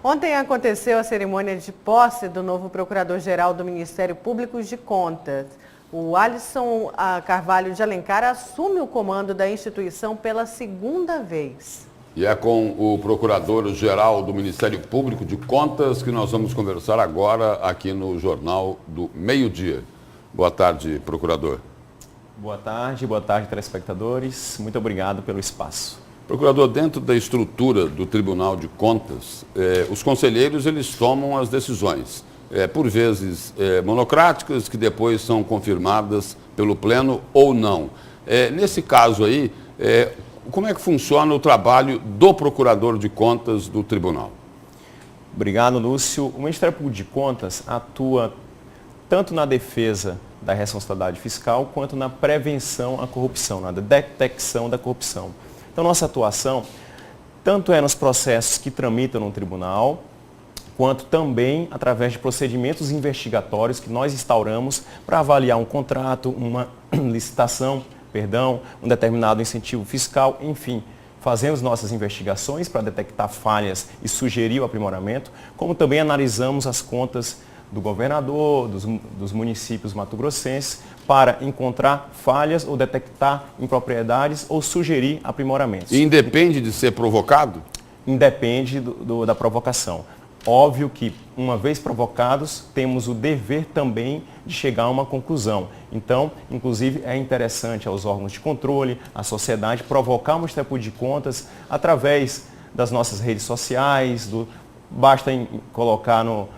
Ontem aconteceu a cerimônia de posse do novo Procurador-Geral do Ministério Público de Contas. O Alisson Carvalho de Alencar assume o comando da instituição pela segunda vez. E é com o Procurador-Geral do Ministério Público de Contas que nós vamos conversar agora aqui no Jornal do Meio-Dia. Boa tarde, Procurador. Boa tarde, telespectadores. Muito obrigado pelo espaço. Procurador, dentro da estrutura do Tribunal de Contas, os conselheiros eles tomam as decisões, por vezes monocráticas, que depois são confirmadas pelo Pleno ou não. Nesse caso aí, como é que funciona o trabalho do Procurador de Contas do Tribunal? Obrigado, Lúcio. O Ministério Público de Contas atua tanto na defesa da responsabilidade fiscal quanto na prevenção à corrupção, na detecção da corrupção. Então, nossa atuação tanto é nos processos que tramitam no tribunal, quanto também através de procedimentos investigatórios que nós instauramos para avaliar um contrato, uma licitação, um determinado incentivo fiscal, enfim. Fazemos nossas investigações para detectar falhas e sugerir o aprimoramento, como também analisamos as contas do governador, dos municípios mato-grossenses, para encontrar falhas ou detectar impropriedades ou sugerir aprimoramentos. E independe de ser provocado? Independe da provocação. Óbvio que, uma vez provocados, temos o dever também de chegar a uma conclusão. Então, inclusive, é interessante aos órgãos de controle, à sociedade, provocar o Ministério Público de Contas através das nossas redes sociais, basta colocar no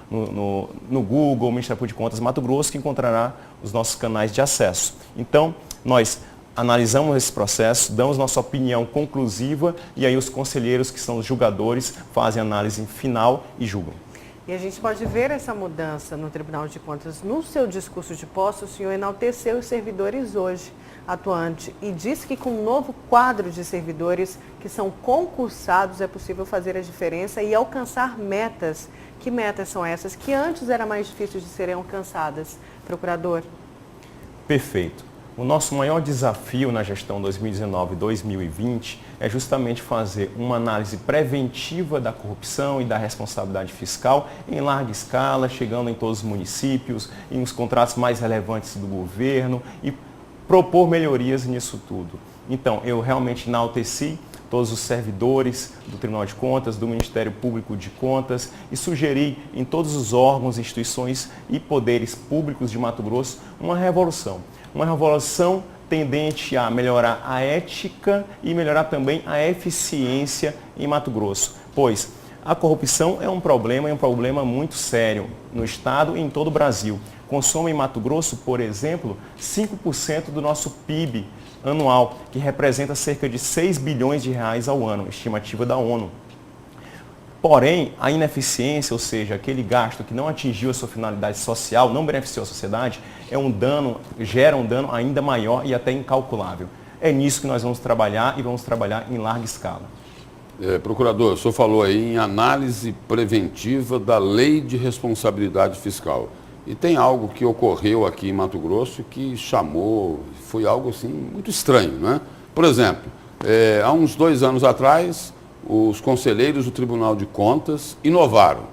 Google, o Ministério Público de Contas Mato Grosso, que encontrará os nossos canais de acesso. Então, nós analisamos esse processo, damos nossa opinião conclusiva e aí os conselheiros, que são os julgadores, fazem a análise final e julgam. E a gente pode ver essa mudança no Tribunal de Contas. No seu discurso de posse, o senhor enalteceu os servidores hoje atuantes e disse que com um novo quadro de servidores que são concursados é possível fazer a diferença e alcançar metas. Que metas são essas que antes era mais difícil de serem alcançadas, procurador? Perfeito. O nosso maior desafio na gestão 2019-2020 é justamente fazer uma análise preventiva da corrupção e da responsabilidade fiscal em larga escala, chegando em todos os municípios, em os contratos mais relevantes do governo e propor melhorias nisso tudo. Então, eu realmente enalteci todos os servidores do Tribunal de Contas, do Ministério Público de Contas e sugeri em todos os órgãos, instituições e poderes públicos de Mato Grosso uma revolução. Uma revolução tendente a melhorar a ética e melhorar também a eficiência em Mato Grosso, pois a corrupção é um problema muito sério no Estado e em todo o Brasil. Consome em Mato Grosso, por exemplo, 5% do nosso PIB anual, que representa cerca de 6 bilhões de reais ao ano, estimativa da ONU. Porém, a ineficiência, ou seja, aquele gasto que não atingiu a sua finalidade social, não beneficiou a sociedade, gera um dano ainda maior e até incalculável. É nisso que nós vamos trabalhar e vamos trabalhar em larga escala. Procurador, o senhor falou aí em análise preventiva da Lei de Responsabilidade Fiscal. E tem algo que ocorreu aqui em Mato Grosso que foi algo assim muito estranho, né? Por exemplo, há uns 2 anos atrás, os conselheiros do Tribunal de Contas inovaram,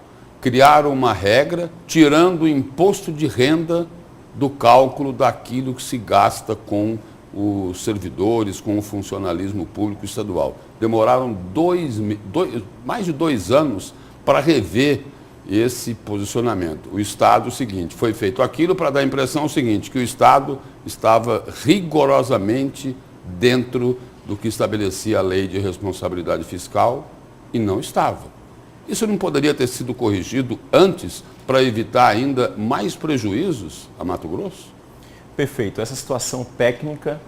criaram uma regra tirando o imposto de renda do cálculo daquilo que se gasta com os servidores, com o funcionalismo público estadual. Demoraram mais de 2 anos para rever esse posicionamento. O Estado, foi feito aquilo para dar a impressão que o Estado estava rigorosamente dentro do que estabelecia a Lei de Responsabilidade Fiscal e não estava. Isso não poderia ter sido corrigido antes para evitar ainda mais prejuízos a Mato Grosso? Perfeito. Essa situação técnica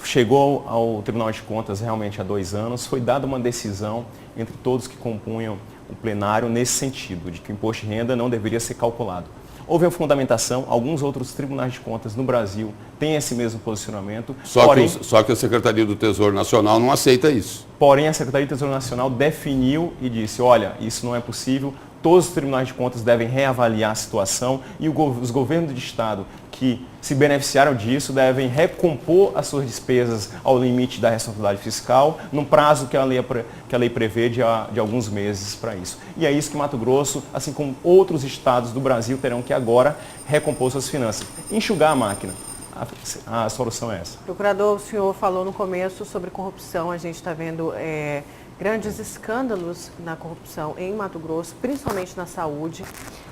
chegou ao Tribunal de Contas realmente há 2 anos. Foi dada uma decisão entre todos que compunham o plenário nesse sentido, de que o imposto de renda não deveria ser calculado. Houve uma fundamentação, alguns outros tribunais de contas no Brasil têm esse mesmo posicionamento. Só que a Secretaria do Tesouro Nacional não aceita isso. Porém, a Secretaria do Tesouro Nacional definiu e disse, olha, isso não é possível, todos os tribunais de contas devem reavaliar a situação e os governos de estado que se beneficiaram disso devem recompor as suas despesas ao limite da responsabilidade fiscal, num prazo que a lei prevê de alguns meses para isso. E é isso que Mato Grosso, assim como outros estados do Brasil, terão que agora recompor suas finanças. Enxugar a máquina. A solução é essa. Procurador, o senhor falou no começo sobre corrupção. A gente está vendo grandes escândalos na corrupção em Mato Grosso, principalmente na saúde.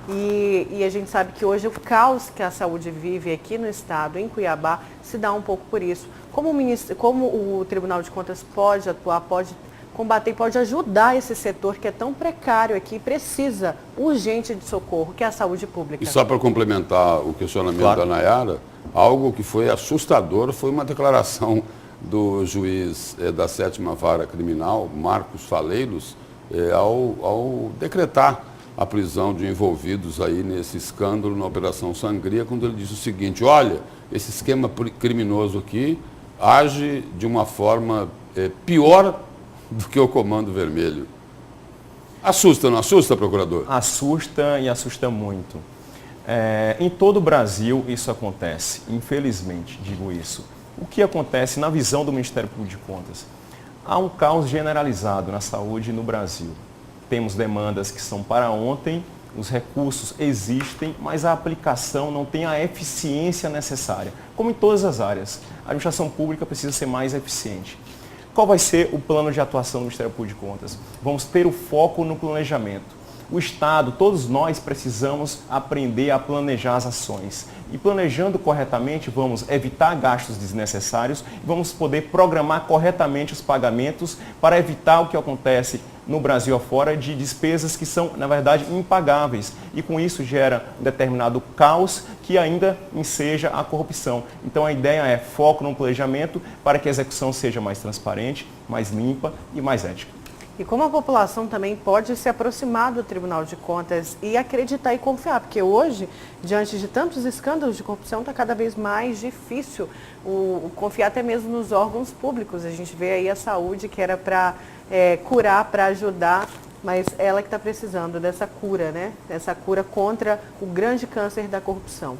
E a gente sabe que hoje o caos que a saúde vive aqui no estado, em Cuiabá, se dá um pouco por isso. Como o Tribunal de Contas pode atuar, pode combater, pode ajudar esse setor que é tão precário aqui, precisa urgente de socorro, que é a saúde pública? E só para complementar o questionamento da Nayara, algo que foi assustador foi uma declaração do juiz da 7ª Vara Criminal, Marcos Faleiros, ao decretar a prisão de envolvidos aí nesse escândalo na Operação Sangria, quando ele disse o seguinte: olha, esse esquema criminoso aqui age de uma forma pior do que o Comando Vermelho. Assusta, não assusta, procurador? Assusta e assusta muito. Em todo o Brasil isso acontece, infelizmente, digo isso. O que acontece na visão do Ministério Público de Contas? Há um caos generalizado na saúde no Brasil. Temos demandas que são para ontem, os recursos existem, mas a aplicação não tem a eficiência necessária, como em todas as áreas. A administração pública precisa ser mais eficiente. Qual vai ser o plano de atuação do Ministério Público de Contas? Vamos ter o foco no planejamento. O Estado, todos nós precisamos aprender a planejar as ações. E planejando corretamente, vamos evitar gastos desnecessários e vamos poder programar corretamente os pagamentos para evitar o que acontece no Brasil afora de despesas que são, na verdade, impagáveis. E com isso gera um determinado caos que ainda enseja a corrupção. Então a ideia é foco no planejamento para que a execução seja mais transparente, mais limpa e mais ética. E como a população também pode se aproximar do Tribunal de Contas e acreditar e confiar, porque hoje, diante de tantos escândalos de corrupção, está cada vez mais difícil confiar até mesmo nos órgãos públicos. A gente vê aí a saúde, que era para curar, para ajudar, mas ela que está precisando dessa cura, né? Dessa cura contra o grande câncer da corrupção.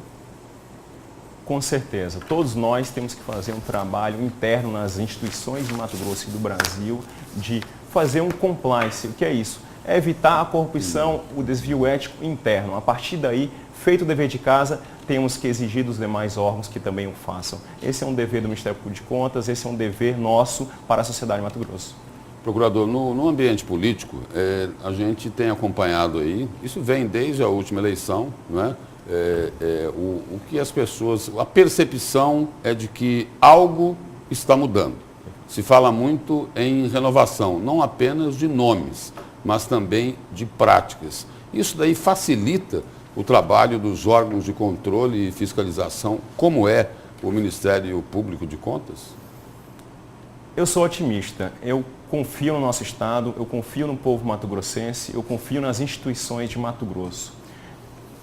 Com certeza. Todos nós temos que fazer um trabalho interno nas instituições de Mato Grosso e do Brasil de fazer um compliance. O que é isso? É evitar a corrupção, o desvio ético interno. A partir daí, feito o dever de casa, temos que exigir dos demais órgãos que também o façam. Esse é um dever do Ministério Público de Contas, esse é um dever nosso para a sociedade de Mato Grosso. Procurador, no ambiente político, a gente tem acompanhado aí, isso vem desde a última eleição, não é? O que as pessoas, a percepção é de que algo está mudando. Se fala muito em renovação, não apenas de nomes, mas também de práticas. Isso daí facilita o trabalho dos órgãos de controle e fiscalização, como é o Ministério Público de Contas? Eu sou otimista. Eu confio no nosso Estado, eu confio no povo mato-grossense, eu confio nas instituições de Mato Grosso.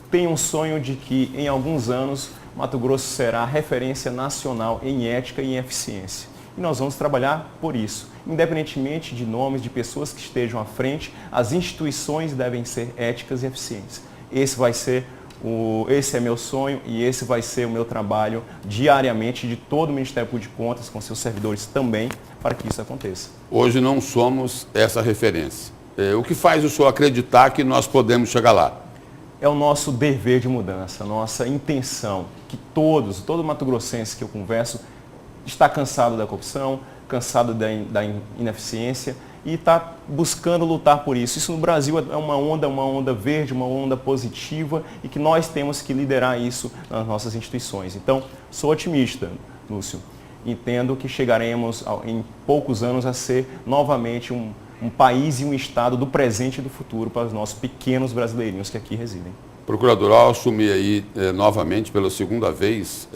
Tenho um sonho de que, em alguns anos, Mato Grosso será referência nacional em ética e em eficiência. E nós vamos trabalhar por isso. Independentemente de nomes, de pessoas que estejam à frente, as instituições devem ser éticas e eficientes. Esse é meu sonho e esse vai ser o meu trabalho diariamente de todo o Ministério Público de Contas, com seus servidores também, para que isso aconteça. Hoje não somos essa referência. O que faz o senhor acreditar que nós podemos chegar lá? É o nosso dever de mudança, a nossa intenção, que todo mato-grossense que eu converso está cansado da corrupção, cansado da ineficiência e está buscando lutar por isso. Isso no Brasil é uma onda verde, uma onda positiva e que nós temos que liderar isso nas nossas instituições. Então, sou otimista, Lúcio. Entendo que chegaremos em poucos anos a ser novamente um país e um estado do presente e do futuro para os nossos pequenos brasileirinhos que aqui residem. Procurador, ao assumir aí novamente pela segunda vez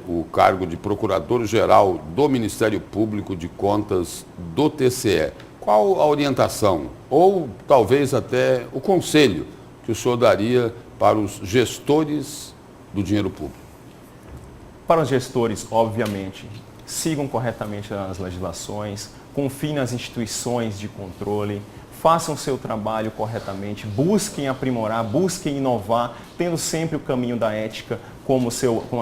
o cargo de Procurador-Geral do Ministério Público de Contas do TCE, qual a orientação ou talvez até o conselho que o senhor daria para os gestores do dinheiro público? Para os gestores, obviamente, sigam corretamente as legislações, confiem nas instituições de controle, façam o seu trabalho corretamente, busquem aprimorar, busquem inovar, tendo sempre o caminho da ética como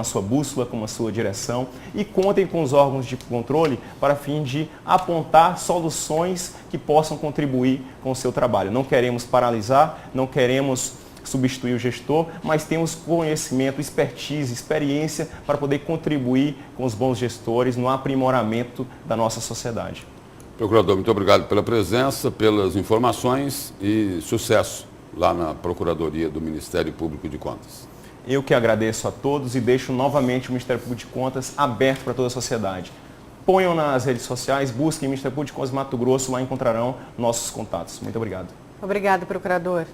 a sua bússola, como a sua direção, e contem com os órgãos de controle para fim de apontar soluções que possam contribuir com o seu trabalho. Não queremos paralisar, não queremos substituir o gestor, mas temos conhecimento, expertise, experiência para poder contribuir com os bons gestores no aprimoramento da nossa sociedade. Procurador, muito obrigado pela presença, pelas informações e sucesso lá na Procuradoria do Ministério Público de Contas. Eu que agradeço a todos e deixo novamente o Ministério Público de Contas aberto para toda a sociedade. Ponham nas redes sociais, busquem Ministério Público de Contas Mato Grosso, lá encontrarão nossos contatos. Muito obrigado. Obrigada, procurador.